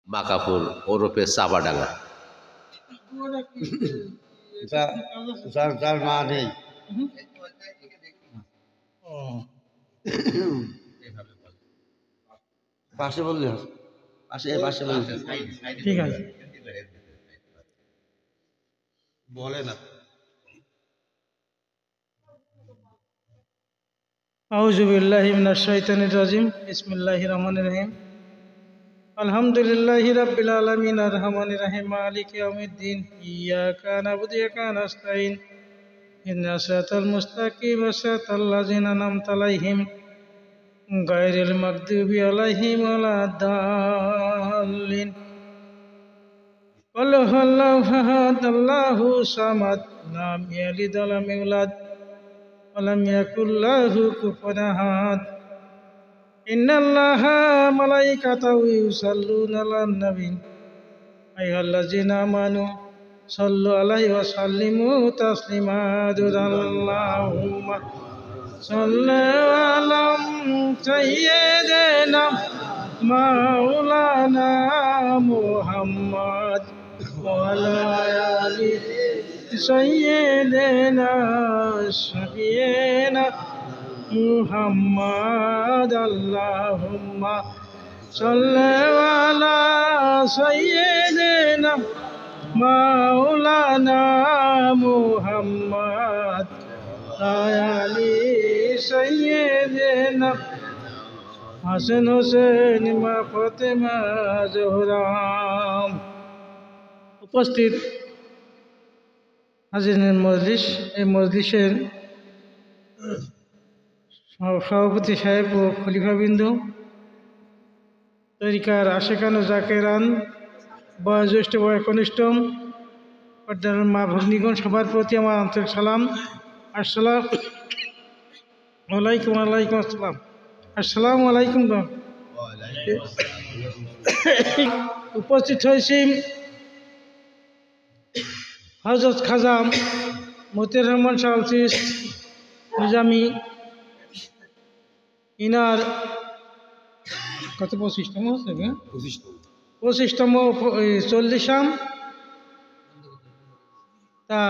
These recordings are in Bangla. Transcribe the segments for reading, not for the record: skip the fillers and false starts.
মাকাপুর ওরফে চাপাডাঙ্গা। যার মা নেই। পাশে বললে পাশে বললে ঠিক আছে বলে না। আউযু বিল্লাহি মিনাশ শাইতানির রাজিম। বিসমিল্লাহির রহমানির রহিম। আলহামদুলিল্লাহি রাব্বিল আলামিন আর রহমানির রহিম মালিকি ইয়াউমিদ্দিন ইয়্যাকা না'বুদু ওয়া ইয়্যাকা নাস্তাঈন ইহদিনাস সিরাতাল মুস্তাকিম সিরাতাল লাযিনা আন'আমতা আলাইহিম গায়রিল মাগদুবি আলাইহিম ওয়ালাদ-দাল্লিন। قل هو الله أحد الله الصمد لم يلد ولم يولد ولم يكن له كفوا أحد إن الله وملائكته يصلون على النبي أيها الذين آمنوا صلوا عليه وسلموا تسليما. اللهم صل على سيدنا مولانا محمد وعلى آل سيدنا شفيعنا محمد. اللهم صل على سيدنا مولانا محمد وعلى آل سيدنا হাসান হোসেন মা ফাতেমা জোহরা। উপস্থিত হাজিরিন মজলিস, এই মজলিসের সভাপতি সাহেব ও খলিফাবৃন্দ, তরিকার আশেকান ও জাকেরান, বয়োজ্যেষ্ঠ বয়কনিষ্ঠ পর্দার মা ভগ্নীগণ, সবার প্রতি আমার আন্তরিক সালাম। আসসালামু আলাইকুম। ওয়ালাইকুম আসসালাম। আসসালামু আলাইকুম। উপস্থিত হয়েছি হযরত খাজা মতিউর রহমান শাহ চিশতি নিজামী, ইনার কত 25তম হচ্ছে, 25তম 40াম। তা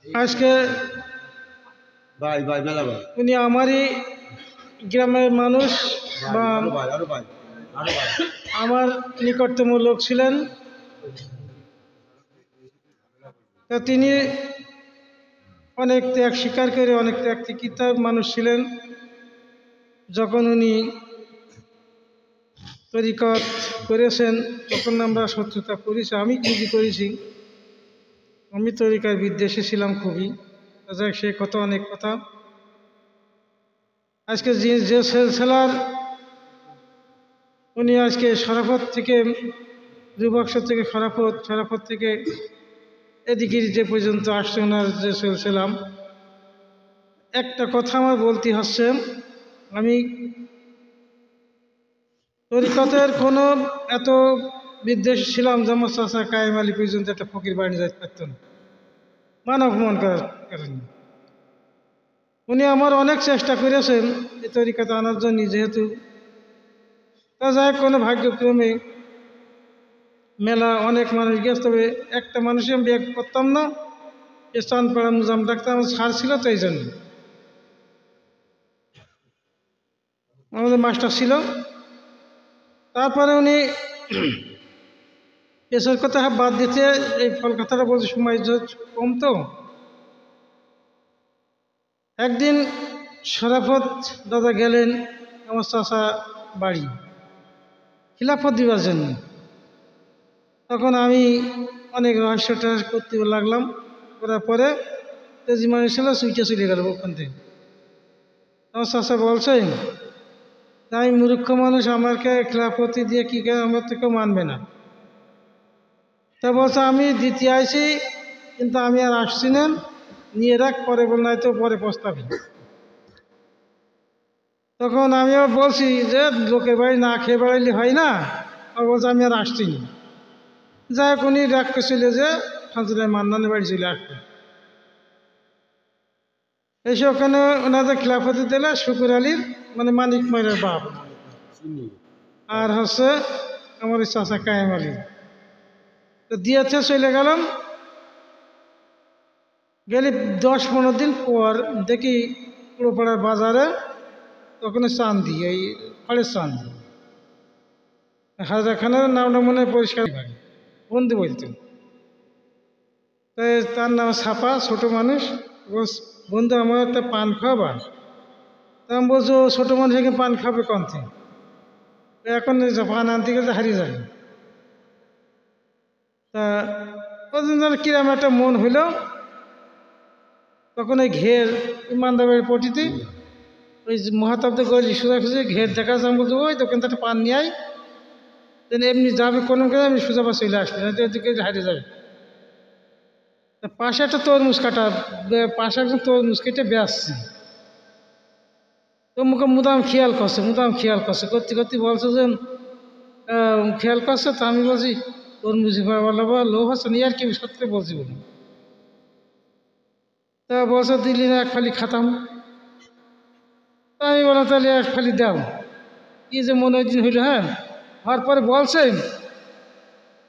আজকে উনি আমারই গ্রামের মানুষ বা আমার নিকটতম লোক ছিলেন। তা তিনি অনেক ত্যাগ স্বীকার করে অনেক ত্যাগ তিতিক্ষার মানুষ ছিলেন। যখন উনি তরিকত করেছেন তখন আমরা শত্রুতা করেছি, আমি খুবই করেছি। আমি তরিকার বিদ্বেষী ছিলাম খুবই। যাক, সে কথা অনেক কথা। আজকে যে সেলসেলার উনি আজকে শরাফত থেকে যুবকশ থেকে শরাফত থেকে এদিকে যে পর্যন্ত আসছে ওনার যে সেলসেলাম, একটা কথা আমার বলতে হচ্ছে, আমি তরিকতের কোনো এত বিদ্বেষী ছিলাম যে আমার চাচা কায়েম আলী পর্যন্ত একটা ফকির বাড়ি যাইতে পারত না, মান অপমান করার কারণে। উনি আমার অনেক চেষ্টা করেছেন এই তরিকাতে আনার জন্য, যেহেতু তা যায় কোনো ভাগ্যক্রমে মেলা অনেক মানুষ গেছে, তবে একটা মানুষই আমি বিয়ে করতাম না। স্থান পাড়া মুজাম ডাক্তার আমার ছাড় ছিল, তো এই জন্য আমাদের মাস্টার ছিল। তারপরে উনি এসব কথা বাদ দিতে এই ফল কথাটা বলতে সময় কম, তো একদিন শরাফত দাদা গেলেন আমার চাচা বাড়ি খিলাফত দিবার জন্য। তখন আমি অনেক রহস্য টহস্য করতে লাগলাম। করার পরে তেজিমানি ছিল সুইটে চলে গেল ওখান থেকে। আমার চাচা বলছেন, আমি মূর্খ মানুষ, আমাকে খিলাফতি দিয়ে কী করে, আমার তো কেউ মানবে না। তা বলছে, আমি দিতে আইছি, কিন্তু আমি আর আসছি না, নিয়ে রাখ, পরে বল নাই তো পরে পস্তাবি। তখন আমিও বলছি যে লোকের বাড়ি না খেয়ে বেড়াইলে হয় না, আর বলছে আমি আর আসছি না। যাই হোক, উনি রাখতে চলে যে ফাজলায় মান্নানের বাড়ি চলে আসবে। এসে ওখানে ওনাদের খিলাফতি দিলে শুকুর আলীর, মানে মানিক মায়ের বাপ, আর হচ্ছে আমার ওই চাচা কায়েম আলী। তো দিয়েছে চলে গেলাম, গেলে 10-15 দিন পর দেখি পুরোপাড়ার বাজারে তখন চান্দি, এই খড়ের চান্দি, হাজরা খানের নামটা মনে হয় পরিষ্কার বন্ধু বলতো। তাই তার নাম ছাপা, ছোট মানুষ। বন্ধু আমার একটা পান খাওয়া। তা আমি বলছো ছোট মানুষ এখানে পান খাবে কোন থেকে, এখন পান আনতে গেলে হারিয়ে যাবে। তা ওদিন কিরম একটা মন হইল, তখন ওই ঘের ইমানদারের পটিতে ওই মহাতাব্দে গলি সোজা খুঁজে ঘের দেখা যায়। আমি বলছি ওই দোকান থেকে পান নিয়ে আই, এমনি যাবে কোনো কাজে আমি সোজা বা চলে আসলে ওদিকে হারিয়ে যাবে। তা পাশে একটা তরমুজ কাটা, পাশে একজন তরমুজ কেটে বেসছে। তো মুখে মুদাম খেয়াল করছে করতে করতে বলছে যে খেয়াল করছে। তা আমি বলছি তরমুজ লোভ আছে নি আর কি, সত্যি বলছি বলুন। তা বলছে দিলি না, এক ফালি খাতাম। তা আমি বললাম তাহলে এক ফালি দাও। কি যে মনে দিন হইল, হ্যাঁ হওয়ার পরে বলছে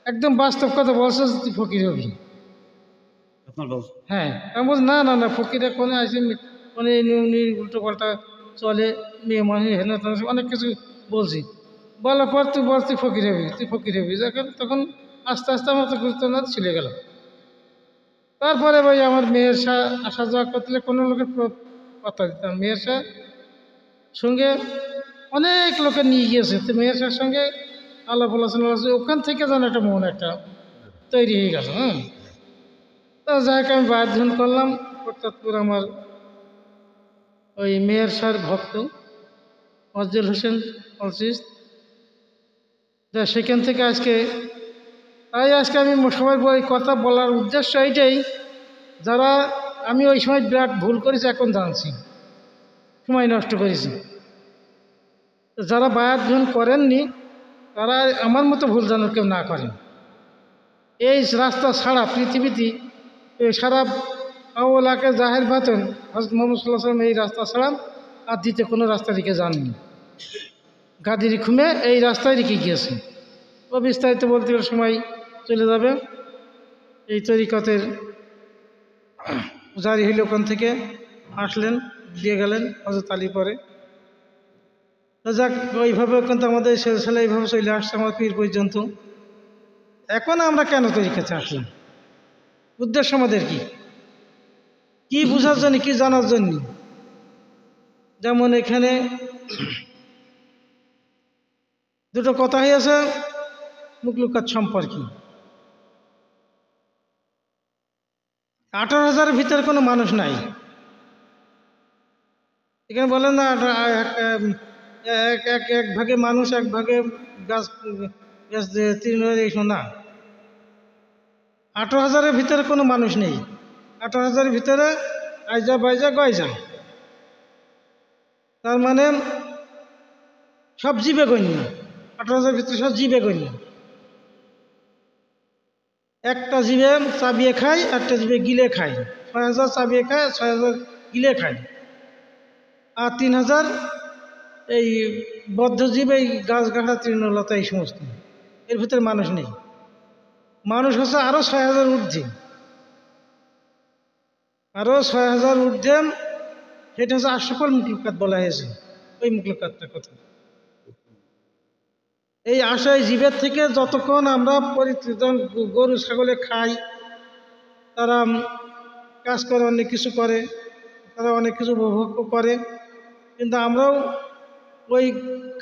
একদম বাস্তব কথা বলছে, তুই ফকির হবি। হ্যাঁ আমি বলছি না না না, ফকিরে কোনে আসি, মানে উল্টো পাল্টা চলে, মেয়ে মানুষ হেন অনেক কিছু বলছি। বলার পর তুই বল তুই ফকির হবি যখন, তখন আস্তে আস্তে আমার তো গুরুত্ব না ছিলে গেল। তারপরে ভাই আমার মেয়ের আসা যাওয়া করতে কোনো লোকের কথা দিতাম। মেয়ের সঙ্গে অনেক লোকে নিয়ে গিয়েছে, তো মেয়ের সঙ্গে আলাপ আলোচনা, ওখান থেকে যেন একটা মন একটা তৈরি হয়ে গেল। হ্যাঁ, তো যাই হোক আমি বাধ্যন করলাম। প্রতাপপুর আমার ওই মেয়ের ভক্ত মজ্জেল হোসেন অলসিস, সেখান থেকে আজকে আমি সবাই কথা বলার উদ্দেশ্য এইটাই, যারা আমি ওই সময় বিরাট ভুল করেছি এখন জানছি, সময় নষ্ট করেছি। যারা বায়াত গ্রহণ করেননি তারা আমার মতো ভুল যেন কেউ না করেন। এই রাস্তা ছাড়া পৃথিবীতে সারা আওলাকে জাহের বাতন হযরত মুহাম্মদ সাল্লাল্লাহু আলাইহি ওয়াসাল্লাম এই রাস্তা ছাড়া আর দ্বিতীয় কোনো রাস্তা রেখে যাননি। গাদির খুমে এই রাস্তায় রেখে গিয়েছে। ও বিস্তারিত বলতে সময় চলে যাবে। এই তরিকতের জারি হইল, ওখান থেকে আসলেন, দিয়ে গেলেন হযরত আলী পরে। যাক, ওইভাবে কিন্তু আমাদের ছেলে এইভাবে চলে আসছে আমার পীর পর্যন্ত। এখন আমরা কেন তরিকাতে আসলাম, উদ্দেশ্য আমাদের কি বোঝার জন্য, কি জানার জন্য? যেমন এখানে দুটো কথা হয়েছে মুকলুকাত সম্পর্কে। 18,000-এর ভিতরে কোনো মানুষ নাই। এখানে বলেন না এক ভাগে মানুষ, এক ভাগে গাছ না। 18,000-এর ভিতরে কোনো মানুষ নেই। 18,000-এর ভিতরে আইজা বাইজা গয়জা, তার মানে সব জীবে গণ্য। 18,000-এর ভিতরে সব জীবে গণ্য। একটা জীবে চাবিয়ে খায়, একটা জীবে গিলে খায়। 6,000 চাবিয়ে খায়, 6,000 গিলে খায়। আর 3,000 এই বদ্ধজীব, এই গাছগাছা তৃণলতা, এই সমস্ত। এর ভিতরে মানুষ নেই। মানুষ হচ্ছে আরো 6,000 ঊর্ধ্বে, আরো 6,000 ঊর্ধ্বে। সেটা হচ্ছে আশরাফুল মুখলুকাত বলা হয়েছে, ওই মুখলুকাতটার কথা। এই আশায় জীবের থেকে যতক্ষণ আমরা পরিত্রাণ, গরু ছাগলে খাই, তারা কাজ করে, অনেক কিছু করে, তারা অনেক কিছু উপভোগ করে, কিন্তু আমরাও ওই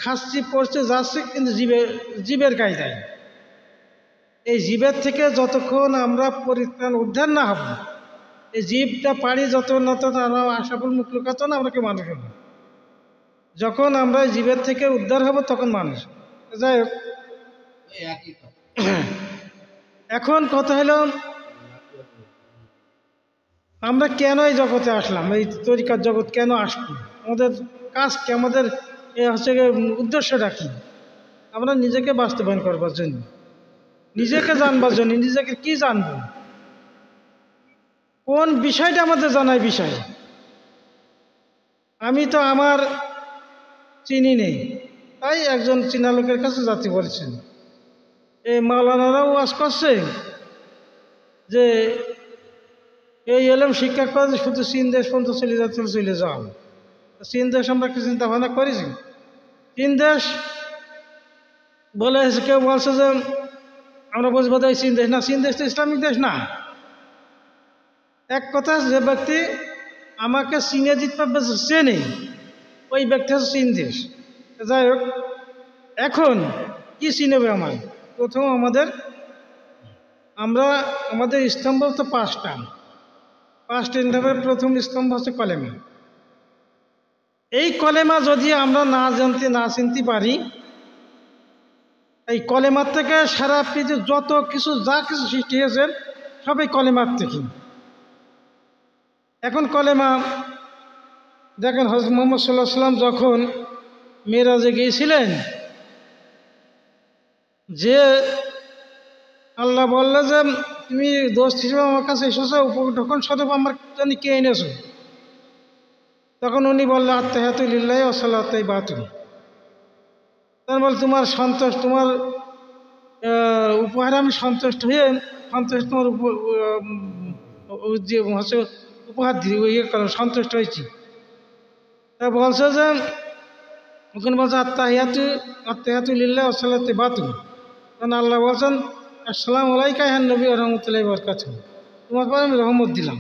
খাচ্ছি, পড়ছে, যাচ্ছি, কিন্তু জীবের কায়দায়। এই জীবের থেকে যতক্ষণ আমরা পরিত্রাণ উদ্ধার না হব, এই জীবটা পারি যত নত আশরাফুল মুখলুকাত না, আমরা কেউ মানুষ হব। যখন আমরা জীবের থেকে উদ্ধার হব তখন মানুষ। যাই হোক, এখন কথা হলো আমরা কেন এই জগতে আসলাম, এই তরিকার জগৎ কেন আসবো, আমাদের কাজ কি, আমাদের হচ্ছে উদ্দেশ্যটা কি? আমরা নিজেকে বাস্তবায়ন করবার জন্য, নিজেকে জানবার জন্য, নিজেকে কি জানবো, কোন বিষয়টা আমাদের জানাই বিষয়। আমি তো আমার চিনি নেই, তাই একজন চীনা লোকের কাছে যাতে বলছেন, এই মাওলানারাও ওয়াজ করছে যে এই এলএম শিক্ষা করে শুধু চীন দেশ পর্যন্ত চলে যাও। চীন দেশ আমরা কি চিন্তা ভাবনা করেছি? চীন দেশ বলে কেউ বলছে যে আমরা বুঝবো এই চীন দেশ না, চীন দেশ তো ইসলামিক দেশ না। এক কথা, যে ব্যক্তি আমাকে চীনে দিতে পারবে চেনে, ওই ব্যক্তি হচ্ছে চীন দেশ। যাই হোক, এখন কি চিনবে আমার? প্রথম আমাদের স্তম্ভ তো পাঁচটা ইসলামের প্রথম স্তম্ভ হচ্ছে কলেমা। এই কলেমা যদি আমরা না চিনতে পারি, এই কলেমার থেকে সারা পৃথিবীর যা কিছু সৃষ্টি হয়েছে সবই কলেমার থেকে। এখন কলেমা দেখেন, হযরত মুহাম্মদ সাল্লাল্লাহু আলাইহি ওয়াসাল্লাম যখন মেরাজে গিয়েছিলেন, যে আল্লাহ বলল যে তুমি দোস্ত হিসেবে আমার কাছে এসেছো, উপঢৌকন স্বরূপ আমার জন্য কে এনেছো? তখন উনি বললেন আত্তাহিয়াতু লিল্লাহি ওয়া সালাতু তাইয়্যিবাতুন। তার বল তোমার উপহারে আমি সন্তুষ্ট হয়ে তোমার উপহার দিয়ে সন্তুষ্ট হয়েছি। তা বলছে যে ওখানে বলছে আত্তাহিয়াতু লিল্লাহি ওয়া সালাতু তাইয়্যিবাতুন। তখন আল্লাহ বলছেন আসসালামু আলাইকা ইয়া নবী ওয়া রাহমাতুল্লাহি ওয়া বারাকাতুহু, তোমার পরে আমি রহমত দিলাম।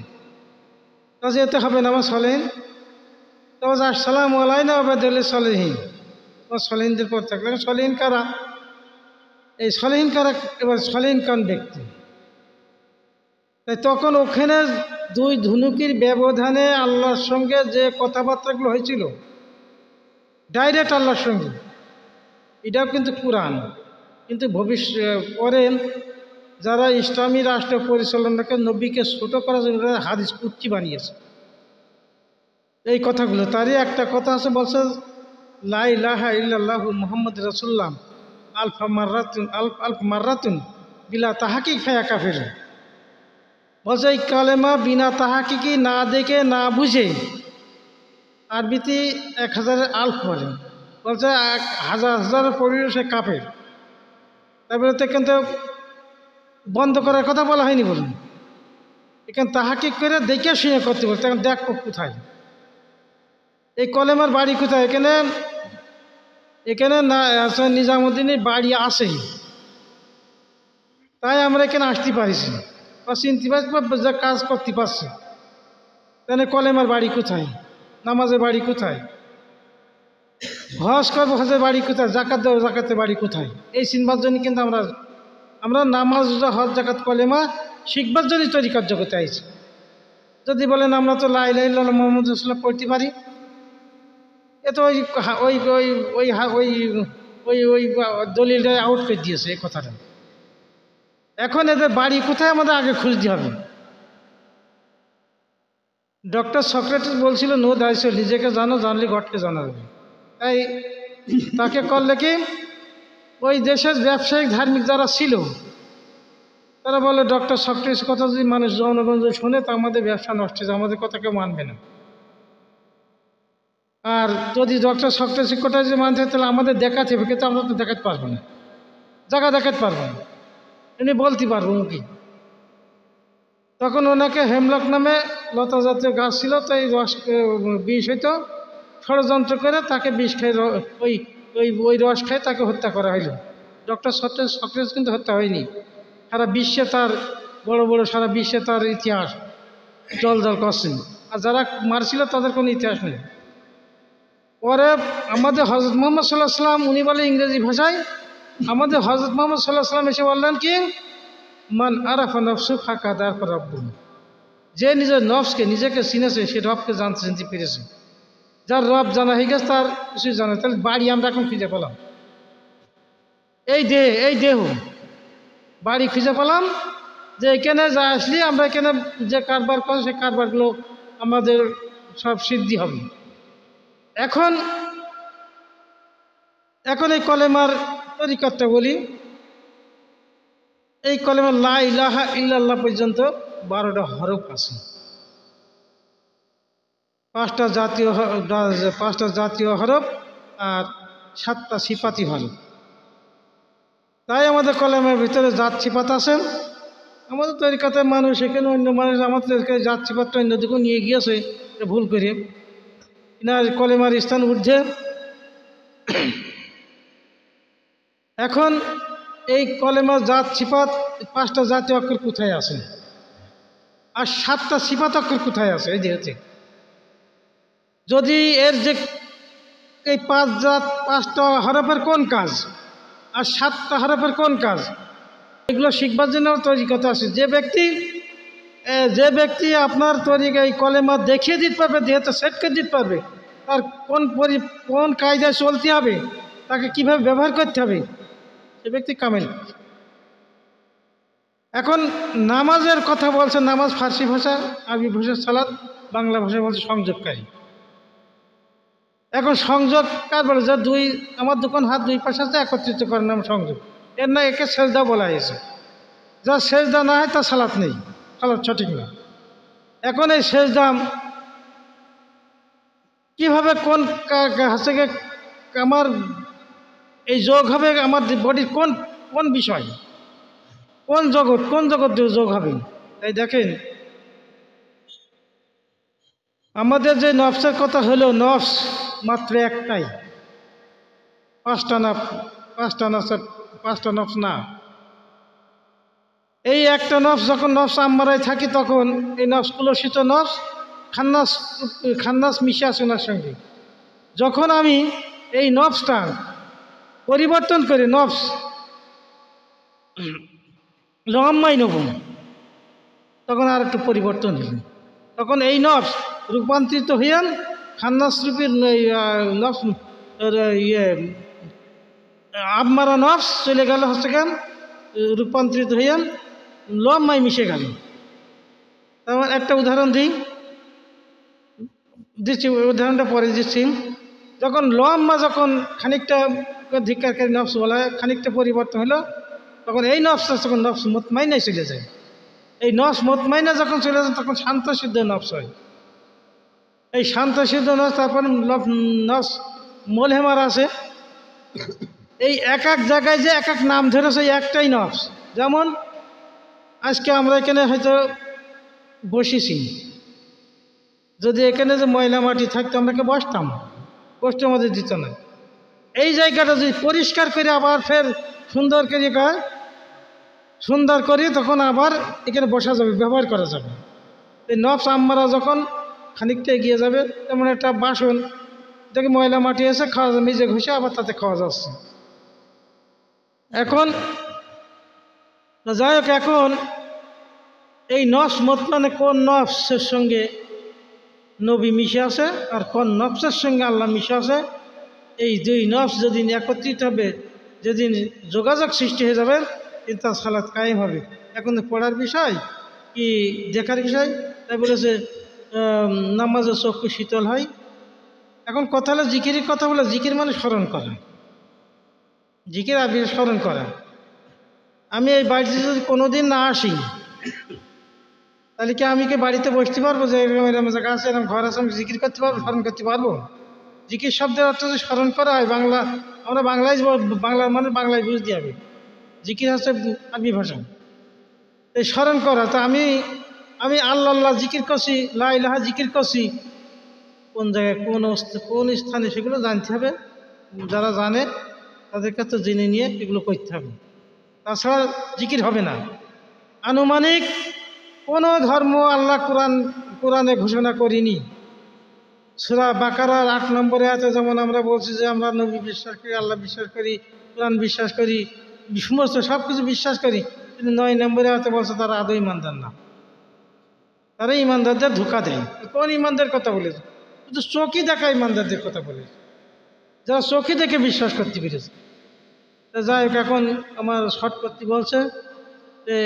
কাজে এতে হবে না আমার সলেহীন। তো বলছে আসসালামু আলাইনা ওয়া বাদাল সলেহীন, তোমার সলেহীনদের পর থাকলে। সলেহীন কারা? এই সলেহীন কারা? এবার সলেহীন কোন ব্যক্তি? তাই তখন ওখানে দুই ধনুকির ব্যবধানে আল্লাহর সঙ্গে যে কথাবার্তাগুলো হয়েছিল ডাইরেক্ট আল্লাহর সঙ্গে, এটাও কিন্তু কুরআন। কিন্তু পরে যারা ইসলামী রাষ্ট্র পরিচালনাকে নবীকে ছোট করার জন্য হাদিস কুচ্চি বানিয়েছে এই কথাগুলো। তারই একটা কথা আছে, বলছে লা ইলাহা ইল্লাল্লাহু মুহাম্মদ রাসূলুল্লাহ আলফ মাররাতুন বিলা তাহাকিক ফায়া কাফির। বলছে এই কালেমা বিনা তাহাকিকি, না দেখে না বুঝে, আরবিতে 1000 আলফ বলে, বলছে 1000 পড়িও সে কাফের। তারপরে তো কিন্তু বন্ধ করার কথা বলা হয়নি, বলুন। এখানে তাহাকিক করে দেখে শুনে করতে বলছে। এখন দেখ কোথায় এই কলেমার বাড়ি কোথায়? এখানে না নিজামুদ্দিনের বাড়ি আসেই, তাই আমরা এখানে আসতে পারিছি বা চিনতে পারছি বা কাজ করতে পারছি। তাহলে কলেমার বাড়ি কোথায়? নামাজের বাড়ি কোথায়? হজ করবো, হজের বাড়ি কোথায়? জাকাত দেবো, জাকাতের বাড়ি কোথায়? এই চিনবার জন্য কিন্তু আমরা নামাজ, হজ, জাকাত, কলেমা শিখবার জন্য তরিকার জগতে আইছি। যদি বলেন আমরা তো লা ইলাহা ইল্লাল্লাহ মুহাম্মাদুর রাসূলুল্লাহ পড়তে পারি, এ তো ওই দলিলটা আউট করে দিয়েছে এই কথাটা। এখন এদের বাড়ি কোথায় আমাদের আগে খুঁজতে হবে। ডক্টর সক্রেটিস বলছিল নো দায়িত্ব, নিজেকে জানো, জানলে গডকে জানা যাবে। তাই তাকে করলে কি, ওই দেশের ব্যবসায়িক ধার্মিক যারা ছিল তারা বলে ডক্টর সক্রেটিস কথা যদি মানুষ জনগণ শোনে তা আমাদের ব্যবসা নষ্ট হয়েছে, আমাদের কথা কেউ মানবে না। আর যদি ডক্টর সক্রেটিস কথা যদি মানতে হয় তাহলে আমাদের দেখাতে হবে, কিন্তু আমরা তো দেখাতে পারবো না, জায়গা দেখাতে পারবো না, এমনি বলতে পারবো কি। তখন ওনাকে হেমলক নামে লতা জাতীয় গাছ ছিল, তো এই রস বিষ হইতো, ষড়যন্ত্র করে তাকে বিষ খেয়ে ওই রস খেয়ে তাকে হত্যা করা হইল। ডক্টর সক্রেটিস কিন্তু হত্যা হয়নি। সারা বিশ্বে তার সারা বিশ্বে তার ইতিহাস জল করছেন, আর যারা মারছিল তাদের কোনো ইতিহাস নেই। পরে আমাদের হযরত মুহাম্মদ সাল্লাল্লাহু আলাইহি ওয়াসাল্লাম, উনি বলে ইংরেজি ভাষায়, আমাদের হযরত মুহাম্মদ সাল্লাল্লাহু আলাইহি ওয়াসাল্লাম এসে বললেন কি, মান আরাফা নাফসু ফাকাদ আরাফা রাব্বুহু, যে নিজের নফসকে, নিজেকে চিনেছে সে রবকে জানতে পেরেছে। যার রব জানা হয়ে গেছে তার কিছুই জানে। তাহলে বাড়ি আমরা এখন খুঁজে পেলাম, এই দেহ বাড়ি খুঁজে পেলাম, যে এখানে যা আসলি আমরা এখানে যে কারবার করে সেই কারবারগুলো আমাদের সব সিদ্ধি হবে। এখন এই কলেমার তরিকাটা বলি। এই কলেমার লা ইলাহা ইল্লাল্লাহ পর্যন্ত 12টা হরফ আছে, 5টা জাতীয় হরফ আর 7টা সিফাতি হরফ। তাই আমাদের কলেমের ভিতরে জাত সিফাত আছে। আমাদের তরিকাতের মানুষ এখানে অন্য মানুষ আমাদের জাত সিফাতটা অন্যদিকেও নিয়ে গিয়েছে ভুল করে, না কলেমার স্থান ঊর্ধ্বে। এখন এই কলেমার জাত সিফাত 5টা জাতীয় অক্ষর কোথায় আছে আর 7টা সিফাত অক্ষর কোথায় আছে? এই যে যদি এর যে এই 5টা হরফের কোন কাজ আর 7টা হরফের কোন কাজ, এগুলো শিখবার জন্য তরিকত আছে। যে ব্যক্তি আপনার তরিকা এই কলেমা দেখিয়ে দিতে পারবে, যেহেতু সেট করে দিতে পারবে তার কোন কায়দায় চলতে হবে, তাকে কিভাবে ব্যবহার করতে হবে, সে ব্যক্তি কামেল। এখন নামাজের কথা বলছে, নামাজ ফার্সি ভাষা, আরবি ভাষা সালাত, বাংলা ভাষায় বলছে সংযোগকারী। এখন সংযোগ কার বলে? যে আমার দুখন হাত দুই পাশে আছে একত্রিত করার নাম সংযোগ। এর না একে সেজদা বলা হয়েছে। যা সেজদা না হয় তা সালাত নেই, সালাত সঠিক না। এখন এই সেজদা কিভাবে কোন হাসে আমার এই যোগ হবে, আমার বডির কোন বিষয়, কোন জগৎ যোগ হবে? তাই দেখেন আমাদের যে নফসের কথা হলো, নফস মাত্র একটাই, 5টা নফস না। এই একটা নফস যখন নফস আম্মারায় থাকি তখন এই নফসগুলো শীত নফস খান্নাস মিশে আছে ওনার সঙ্গে। যখন আমি এই নফসটা পরিবর্তন করে নফস রহম্মাই নেব, তখন আর একটু পরিবর্তন হল, তখন এই নফস রূপান্তরিত হইয়ান খান্নাস রূপের নফস আবমারা নফস চলে গেল হচ্ছে কেন রূপান্তরিত হইয়ান লম্মাই মিশে গেল। তেমন একটা উদাহরণ দিচ্ছি, উদাহরণটা পরে দিচ্ছি। যখন লম্মা যখন খানিকটা ধিক্কারকারী নফস বলা হয়, খানিকটা পরিবর্তন হলো, তখন এই নফসটা তখন নফস মুতমাইনায় চলে যায়। এই নফস মুতমাইনা যখন চলে যায় তখন শান্ত সিদ্ধ নফস হয়। এই শান্ত সিদ্ধ নফস, তারপর নফস মোলহেমার আছে। এই এক জায়গায় যে এক নাম ধরেছে একটাই নফস। যেমন আজকে আমরা এখানে হয়তো বসেছি, যদি এখানে যে ময়লা মাটি থাকতো আমরা কে বসতাম, বসতে আমাদের দিত না। এই জায়গাটা যদি পরিষ্কার করে আবার ফের সুন্দর করি তখন আবার এখানে বসা যাবে, ব্যবহার করা যাবে। এই নফস আম্মারা যখন খানিকটা এগিয়ে যাবে, তেমন একটা বাসন দেখে ময়লা মাটি এসে খাওয়া যাবে, নিজে ঘষে আবার তাতে খাওয়া যাচ্ছে। এখন যাই হোক, এখন এই নফস মানে কোন নফসের সঙ্গে নবী মিশে আছে আর কোন নফসের সঙ্গে আল্লাহ মিশে আছে, এই দুই নফস যেদিন একত্রিত হবে, যেদিন যোগাযোগ সৃষ্টি হয়ে যাবে, কিন্তু তার সালাত কায়েম হবে। এখন পড়ার বিষয় কি দেখার বিষয়? তাই বলেছে নামাজের চক্ষু শীতল হয়। এখন কথা হলো জিকিরের কথা বলে, জিকির মানে স্মরণ করা, জিকির আর স্মরণ করা। আমি এই বাড়িতে যদি কোনোদিন না আসি তাহলে কি আমি কি বাড়িতে বসতে পারবো যে এরকম জায়গা আছে, এরকম ঘর আছে, আমি জিকির করতে পারবো, স্মরণ করতে পারবো? জিকির শব্দের অর্থ যদি স্মরণ করা হয়, আমরা বাংলা মানে বাংলায় বুঝতে হবে। জিকির হচ্ছে আরবি ভাষা, এই স্মরণ করা। তো আমি আল্লাহ জিকির করছি, লা ইলাহা জিকির করছি, কোন জায়গায় কোন স্থানে সেগুলো জানতে হবে। যারা জানে তাদের কাছে জেনে নিয়ে এগুলো করতে হবে, তাছাড়া জিকির হবে না। আনুমানিক কোনো ধর্ম আল্লাহ কোরআনে ঘোষণা করিনি। সূরা বাকারার 8 নম্বরে আছে, যেমন আমরা বলছি যে আমরা নবী বিশ্বাস করি, আল্লাহ বিশ্বাস করি, কোরআন বিশ্বাস করি, সমস্ত সব কিছু বিশ্বাস করি, কিন্তু 9 নম্বরে আছে বলছে তারা আদৌ ইমানদার না, তারা ইমানদারদের ধোঁকা দেয়। কোন ইমানদার কথা বলেছে? শুধু চোখই দেখা ইমানদারদের কথা বলেছে, যারা চোখই দেখে বিশ্বাস করতে পেরেছে। যাই হোক, এখন আমার শর্ট করতে বলছে যে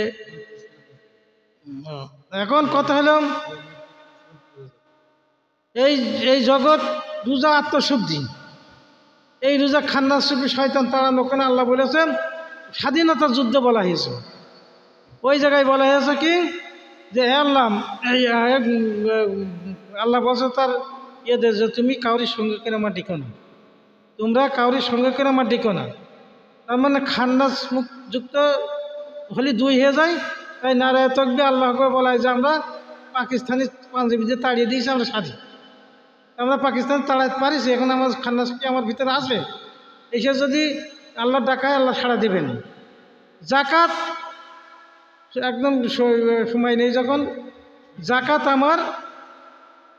এখন কথা হলো এই জগৎ রোজা আত্মশুদ্ধি, এই রোজা খান্নাস রূপী শয়তান তাড়ানো। কেন আল্লাহ বলেছেন স্বাধীনতার যুদ্ধ বলা হয়েছে। ওই জায়গায় বলা হয়েছে কি যে আল্লাহ বলছে তার যে তুমি কাউরির সঙ্গে করে আমার ডেকো না, তোমরা কাউরির সঙ্গে করে আমার ডেকো না। তার মানে খান্নাস মুখ যুক্ত হলে দুই হয়ে যায়। তাই নারায় তাকবীর আল্লাহু আকবার বলায় যে আমরা পাকিস্তানি পাঞ্জাবিদের তাড়িয়ে দিয়েছি, আমরা স্বাধীন। আমরা পাকিস্তান তাড়াইতে পারিছি, এখন আমার খান্নাস কি আমার ভিতরে আছে? এসে যদি আল্লাহ ডাকায় আল্লাহ সাড়া দেবেন। জাকাত একদম সময় নেই, যখন জাকাত আমার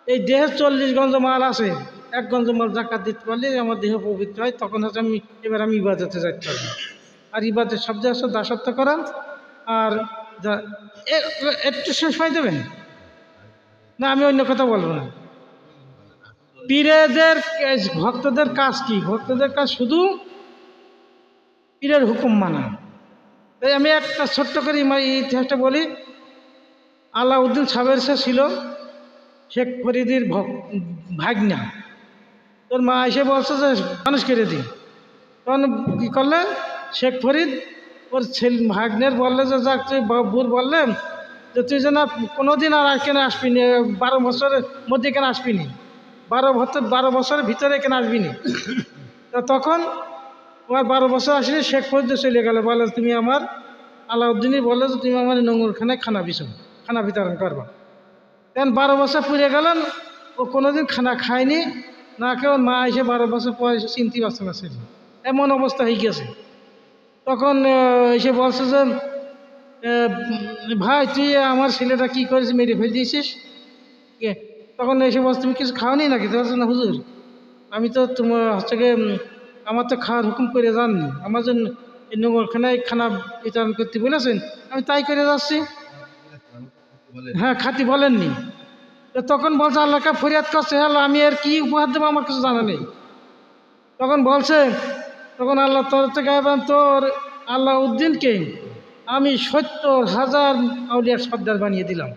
এই দেহের 40 গঞ্জ মাল আছে, 1 গঞ্জ মাল জাকাত দিতে পারলে আমার দেহ পবিত্র হয়, তখন হচ্ছে এবার আমি ইবাদতে যাইতে পারবো। আর ইবাদতের শব্দ হচ্ছে দাসত্ব করা। আর একটু সময় দেবেন না, আমি অন্য কথা বলবো না। পীরেদের ভক্তদের কাজ কি? ভক্তদের কাজ শুধু পীরের হুকুম মানা। তাই আমি একটা ছোট্ট করে ইতিহাসটা বলি। আলাউদ্দিন সাহেবের সে ছিল শেখ ফরিদির ভাগনা। তোর মা এসে বলছে যে মানুষ করে দিই। তখন কী করলেন, শেখ ফরিদ ওর ভাগ্নের বললে যে যাক তুই বুর বললেন যে তুই যেন কোনোদিন আর এখানে আসবি নি, 12 বছরের মধ্যে এখানে আসবি নি, 12 বছরের ভিতরে এখানে আসবি নি। তো তখন আমার 12 বছর আসলে শেখ ফরিদ চলে গেল, বলে তুমি আমার আলাউদ্দিনই বললে যে তুমি আমার নোংরখানায় খানা বিতরণ করবা। তখন 12 বছর পুড়ে গেলেন, ও কোনোদিন খানা খায়নি না, কেউ মা এসে 12 বছর পর এসে চিনতে পারছে না, ছিল এমন অবস্থা হয়ে গেছে। তখন এসে বলছে যে ভাই তুই আমার ছেলেটা কী করেছিস, মেরে ফেলে দিয়েছিস। তখন এসে বলছে তুমি কিছু খাওনি নাকি? তো না হুজুর, আমি তো তোমার হচ্ছে গিয়ে আমার তো খাওয়ার হুকুম করে যাননি, আমার জন্য এই নোংরখানায় খানা বিতরণ করতে বলেছেন, আমি তাই করে যাচ্ছি। হ্যাঁ, খাতি বলেননি। তো তখন বলছে আল্লাহকে ফরিয়াদ করছে, হ্যালো আমি আর কি উপহার দেবো, আমার কিছু জানা নেই। তখন বলছে, তখন আল্লাহ তোর থেকে তোর আলাউদ্দিনকে আমি 70,000 আউলিয়ার সর্দার বানিয়ে দিলাম।